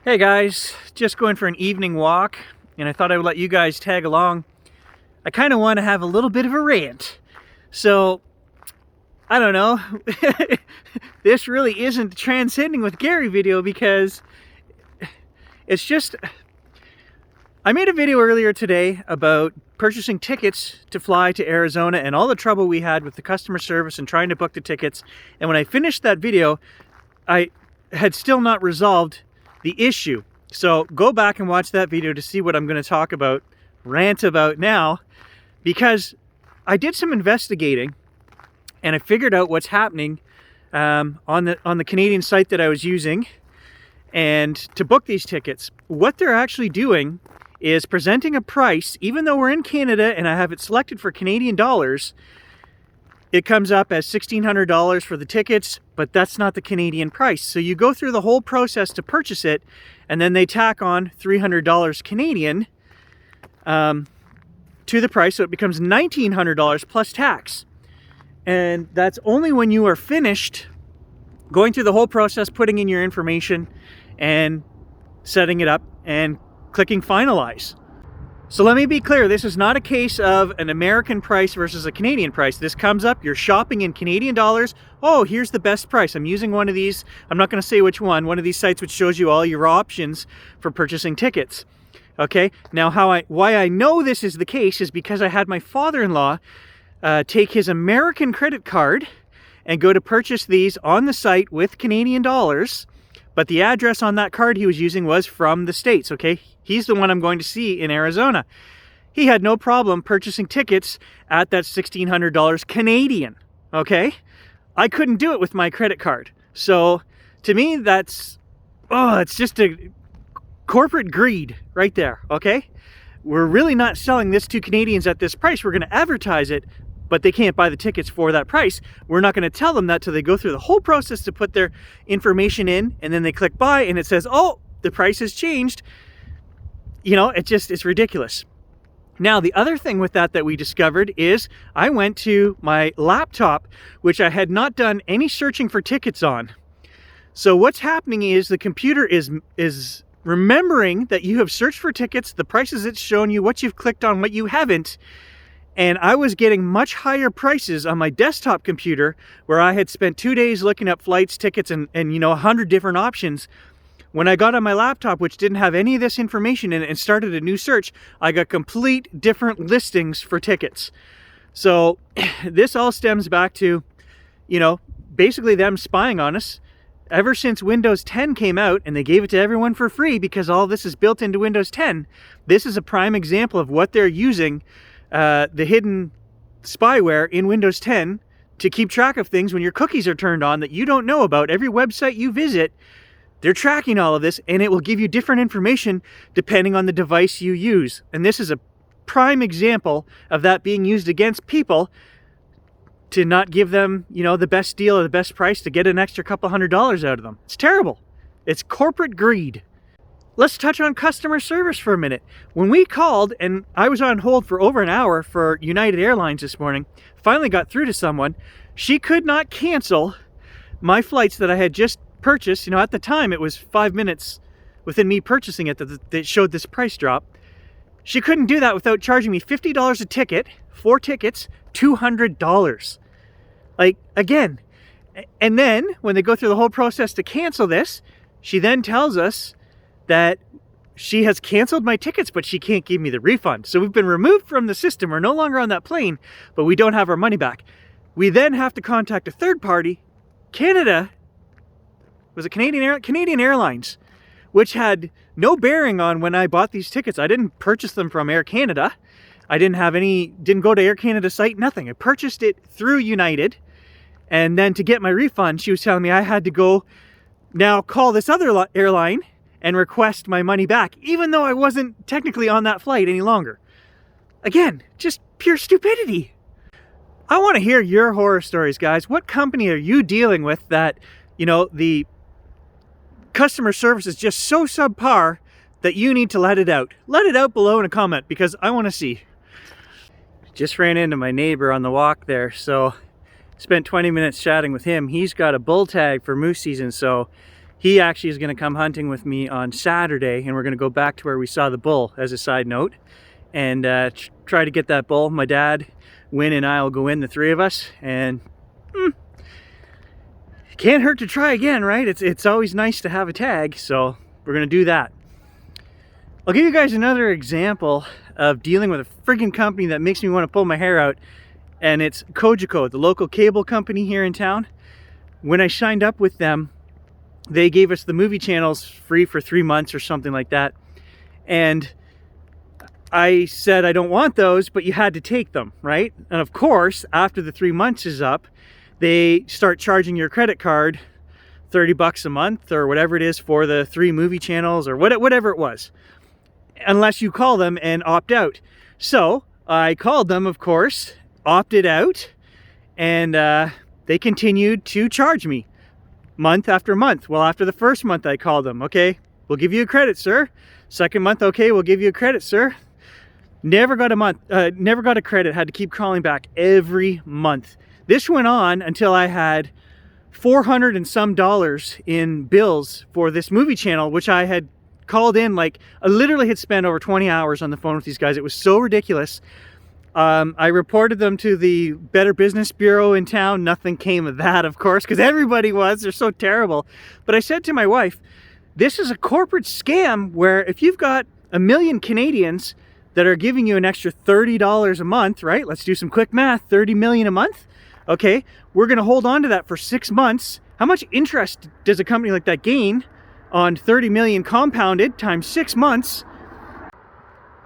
Hey guys, just going for an evening walk, and I thought I would let you guys tag along. I kind of want to have a little bit of a rant. So, I don't know. This really isn't the Transcending with Gary video because it's just... I made a video earlier today about purchasing tickets to fly to Arizona and all the trouble we had with the customer service and trying to book the tickets. And when I finished that video, I had still not resolved the issue. So go back and watch that video to see what I'm going to talk about, rant about now, because I did some investigating and I figured out what's happening on the Canadian site that I was using and to book these tickets. What they're actually doing is presenting a price, even though we're in Canada and I have it selected for Canadian dollars, it comes up as $1,600 for the tickets, but that's not the Canadian price. So you go through the whole process to purchase it, and then they tack on $300 Canadian to the price, so it becomes $1,900 plus tax. And that's only when you are finished going through the whole process, putting in your information and setting it up and clicking finalize. So let me be clear, this is not a case of an American price versus a Canadian price. This comes up, you're shopping in Canadian dollars. Oh, here's the best price. I'm using one of these, I'm not going to say which one of these sites which shows you all your options for purchasing tickets. Okay, now why I know this is the case is because I had my father-in-law take his American credit card and go to purchase these on the site with Canadian dollars. But the address on that card he was using was from the States, okay? He's the one I'm going to see in Arizona. He had no problem purchasing tickets at that $1,600 Canadian, okay? I couldn't do it with my credit card. So to me, it's just a corporate greed right there, okay? We're really not selling this to Canadians at this price. We're going to advertise it, but they can't buy the tickets for that price. We're not going to tell them that till they go through the whole process to put their information in, and then they click buy and it says, oh, the price has changed. You know, it's ridiculous. Now, the other thing with that we discovered is I went to my laptop, which I had not done any searching for tickets on. So what's happening is the computer is remembering that you have searched for tickets, the prices it's shown you, what you've clicked on, what you haven't. And I was getting much higher prices on my desktop computer where I had spent 2 days looking up flights, tickets, and 100 different options. When I got on my laptop, which didn't have any of this information in it, and started a new search, I got complete different listings for tickets. So this all stems back to, basically them spying on us. Ever since Windows 10 came out and they gave it to everyone for free because all this is built into Windows 10, this is a prime example of what they're using, the hidden spyware in Windows 10 to keep track of things when your cookies are turned on that you don't know about. Every website you visit, they're tracking all of this, and it will give you different information depending on the device you use. And this is a prime example of that being used against people to not give them, the best deal or the best price to get an extra couple $100 out of them. It's terrible. It's corporate greed. Let's touch on customer service for a minute. When we called, and I was on hold for over an hour for United Airlines this morning, finally got through to someone. She could not cancel my flights that I had just purchased. At the time it was 5 minutes within me purchasing it that showed this price drop. She couldn't do that without charging me $50 a ticket, 4 tickets, $200. Like, again. And then when they go through the whole process to cancel this, she then tells us that she has canceled my tickets, but she can't give me the refund. So we've been removed from the system. We're no longer on that plane, but we don't have our money back. We then have to contact a third party. Canada, was it Canadian Airlines, which had no bearing on when I bought these tickets. I didn't purchase them from Air Canada. I didn't go to Air Canada site, nothing. I purchased it through United. And then to get my refund, she was telling me I had to go now call this other airline and request my money back, even though I wasn't technically on that flight any longer. Again, just pure stupidity. I want to hear your horror stories, guys. What company are you dealing with that, the customer service is just so subpar that you need to let it out? Let it out below in a comment because I want to see. Just ran into my neighbor on the walk there, so spent 20 minutes chatting with him. He's got a bull tag for moose season, so He actually is going to come hunting with me on Saturday, and we're going to go back to where we saw the bull, as a side note, and try to get that bull. My dad, Win, and I will go in, the three of us, and can't hurt to try again, right? It's always nice to have a tag, so we're going to do that. I'll give you guys another example of dealing with a friggin' company that makes me want to pull my hair out, and it's Cogeco, the local cable company here in town. When I signed up with them, they gave us the movie channels free for 3 months or something like that. And I said I don't want those, but you had to take them, right? And of course, after the 3 months is up, they start charging your credit card 30 bucks a month or whatever it is for the 3 movie channels or whatever it was, unless you call them and opt out. So I called them, of course, opted out, and they continued to charge me month after month. Well, after the first month I called them, okay, we'll give you a credit, sir. Second month, okay, we'll give you a credit, sir. Never got a credit, had to keep calling back every month. This went on until I had $400 and some in bills for this movie channel, which I had called in, like, I literally had spent over 20 hours on the phone with these guys. It was so ridiculous. I reported them to the Better Business Bureau in town. Nothing came of that, of course, because everybody was. They're so terrible. But I said to my wife, this is a corporate scam where if you've got 1 million Canadians that are giving you an extra $30 a month, right? Let's do some quick math, 30 million a month. Okay, we're going to hold on to that for 6 months. How much interest does a company like that gain on 30 million compounded times 6 months?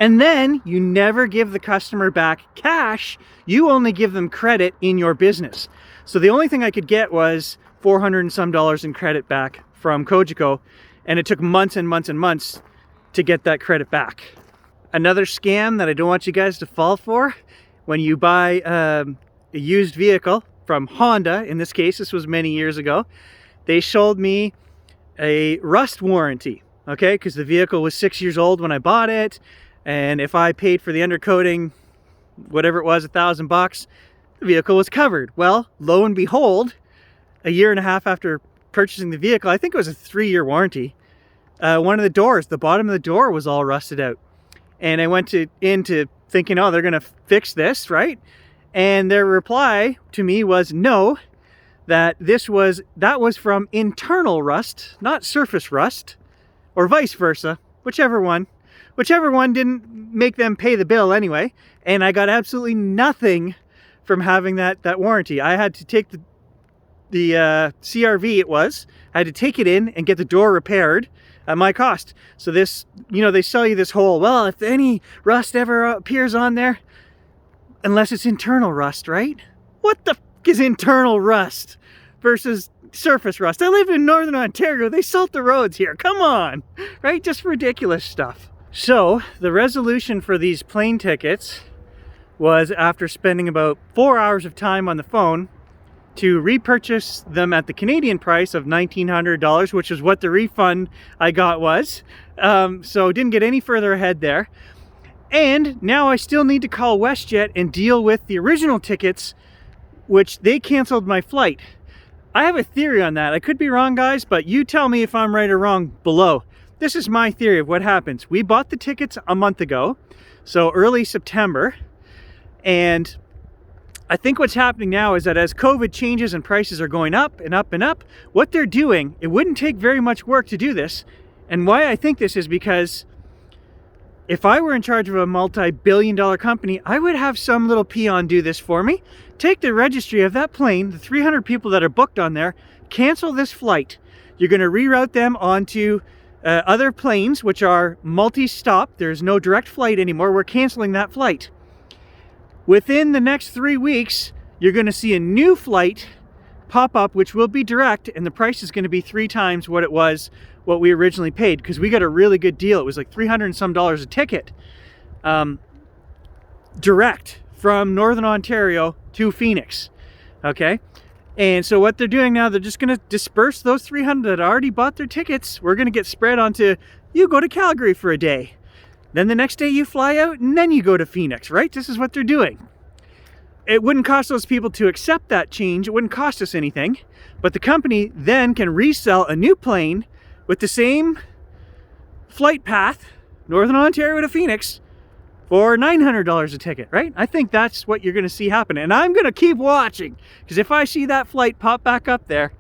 And then you never give the customer back cash. You only give them credit in your business. So the only thing I could get was $400 and some in credit back from Cogeco. And it took months and months and months to get that credit back. Another scam that I don't want you guys to fall for: when you buy a used vehicle from Honda, in this case, this was many years ago, they sold me a rust warranty, okay? Because the vehicle was 6 years old when I bought it. And if I paid for the undercoating, whatever it was, $1,000, the vehicle was covered. Well, lo and behold, a year and a half after purchasing the vehicle, I think it was a 3-year warranty, one of the doors, the bottom of the door was all rusted out. And I went into thinking, oh, they're going to fix this, right? And their reply to me was no, that was from internal rust, not surface rust, or vice versa, whichever one didn't make them pay the bill anyway. And I got absolutely nothing from having that warranty. I had to take the CRV, I had to take it in and get the door repaired at my cost. So this, they sell you this whole, well, if any rust ever appears on there, unless it's internal rust, right? What the f is internal rust versus surface rust? I live in Northern Ontario. They salt the roads here. Come on, right? Just ridiculous stuff. So the resolution for these plane tickets was, after spending about 4 hours of time on the phone, to repurchase them at the Canadian price of $1,900, which is what the refund I got was. So didn't get any further ahead there. And now I still need to call WestJet and deal with the original tickets, which they canceled my flight. I have a theory on that. I could be wrong, guys, but you tell me if I'm right or wrong below. This is my theory of what happens. We bought the tickets a month ago, so early September, and I think what's happening now is that as COVID changes and prices are going up and up and up, what they're doing, it wouldn't take very much work to do this. And why I think this is because if I were in charge of a multi-billion-dollar company, I would have some little peon do this for me. Take the registry of that plane, the 300 people that are booked on there, cancel this flight. You're going to reroute them onto other planes, which are multi-stop. There's no direct flight anymore. We're canceling that flight. Within the next 3 weeks, you're going to see a new flight pop up, which will be direct, and the price is going to be 3 times what we originally paid, because we got a really good deal. It was like $300 and some a ticket, direct from Northern Ontario to Phoenix. Okay, and so what they're doing now, they're just going to disperse those 300 that already bought their tickets. We're going to get spread onto, you go to Calgary for a day, then the next day you fly out, and then you go to Phoenix, right? This is what they're doing. it wouldn't cost those people to accept that change. It wouldn't cost us anything. But the company then can resell a new plane with the same flight path, Northern Ontario to Phoenix, for $900 a ticket, right? I think that's what you're going to see happen. And I'm going to keep watching, because if I see that flight pop back up there,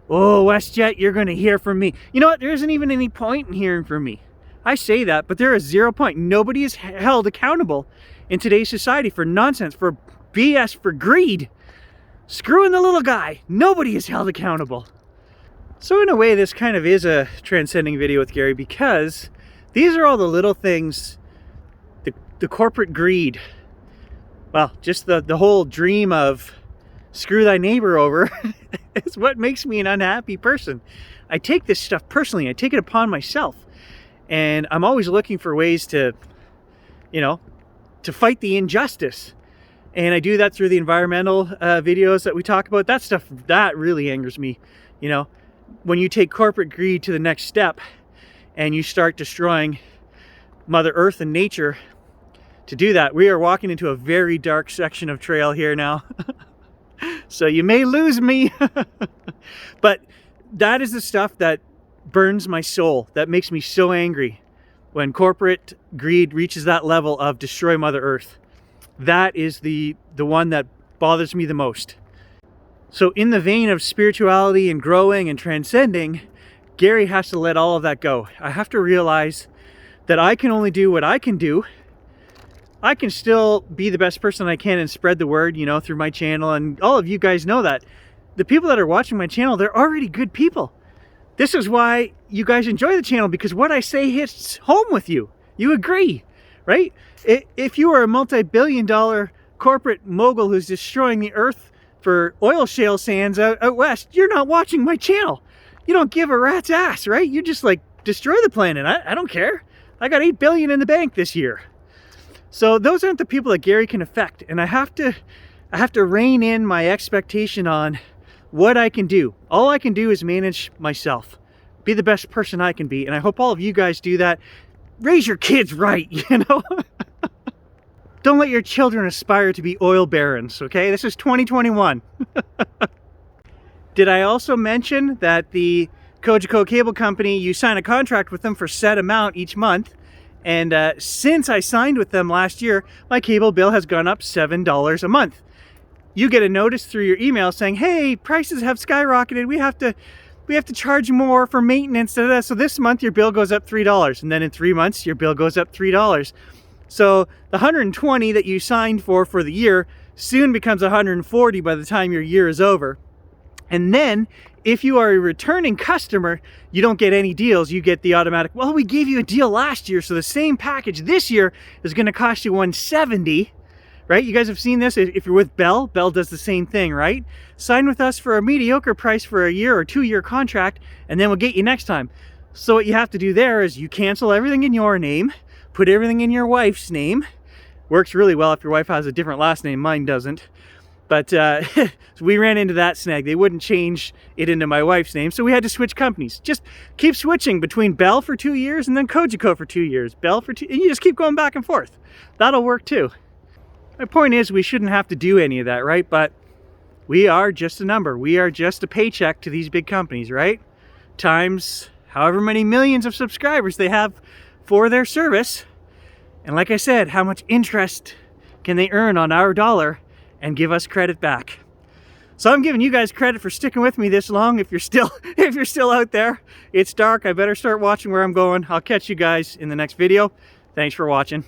oh, WestJet, you're going to hear from me. You know what? There isn't even any point in hearing from me. I say that, but there is 0 point. Nobody is held accountable in today's society for nonsense, for BS, for greed. Screwing the little guy. Nobody is held accountable. So in a way, this kind of is a transcending video with Gary, because these are all the little things, the corporate greed. Well, just the whole dream of screw thy neighbor over is what makes me an unhappy person. I take this stuff personally. I take it upon myself. And I'm always looking for ways to, you know, to fight the injustice. And I do that through the environmental videos that we talk about. That stuff, that really angers me. You know, when you take corporate greed to the next step and you start destroying Mother Earth and nature, to do that, we are walking into a very dark section of trail here now. So you may lose me. But that is the stuff that burns my soul, that makes me so angry. When corporate greed reaches that level of destroy Mother Earth, that is the one that bothers me the most. So in the vein of spirituality and growing and transcending, Gary has to let all of that go. I have to realize that I can only do what I can do. I can still be the best person I can and spread the word, you know, through my channel. And all of you guys know that. The people that are watching my channel, they're already good people. This is why you guys enjoy the channel, because what I say hits home with you. You agree, right? If you are a multi-billion-dollar corporate mogul who's destroying the earth for oil shale sands out west, you're not watching my channel. You don't give a rat's ass, right? You just like destroy the planet. I don't care. I got $8 billion in the bank this year. So those aren't the people that Gary can affect. And I have to rein in my expectation on what I can do. All I can do is manage myself, be the best person I can be. And I hope all of you guys do that. Raise your kids right, you know? Don't let your children aspire to be oil barons, okay? This is 2021. Did I also mention that the Cogeco Cable Company, you sign a contract with them for set amount each month. And since I signed with them last year, my cable bill has gone up $7 a month. You get a notice through your email saying, hey, prices have skyrocketed. We have to charge more for maintenance. So this month your bill goes up $3. And then in 3 months, your bill goes up $3. So the $120 that you signed for the year soon becomes $140 by the time your year is over. And then if you are a returning customer, you don't get any deals. You get the automatic, well, we gave you a deal last year, so the same package this year is going to cost you $170. Right? You guys have seen this. If you're with Bell, Bell does the same thing, right? Sign with us for a mediocre price for a year or 2-year contract, and then we'll get you next time. So what you have to do there is you cancel everything in your name, put everything in your wife's name. Works really well if your wife has a different last name. Mine doesn't. But so we ran into that snag. They wouldn't change it into my wife's name, so we had to switch companies. Just keep switching between Bell for 2 years and then Cogeco for 2 years. Bell for 2, and you just keep going back and forth. That'll work too. My point is, we shouldn't have to do any of that, right? But we are just a number. We are just a paycheck to these big companies, right? Times however many millions of subscribers they have for their service. And like I said, how much interest can they earn on our dollar and give us credit back? So I'm giving you guys credit for sticking with me this long. If you're still out there, it's dark. I better start watching where I'm going. I'll catch you guys in the next video. Thanks for watching.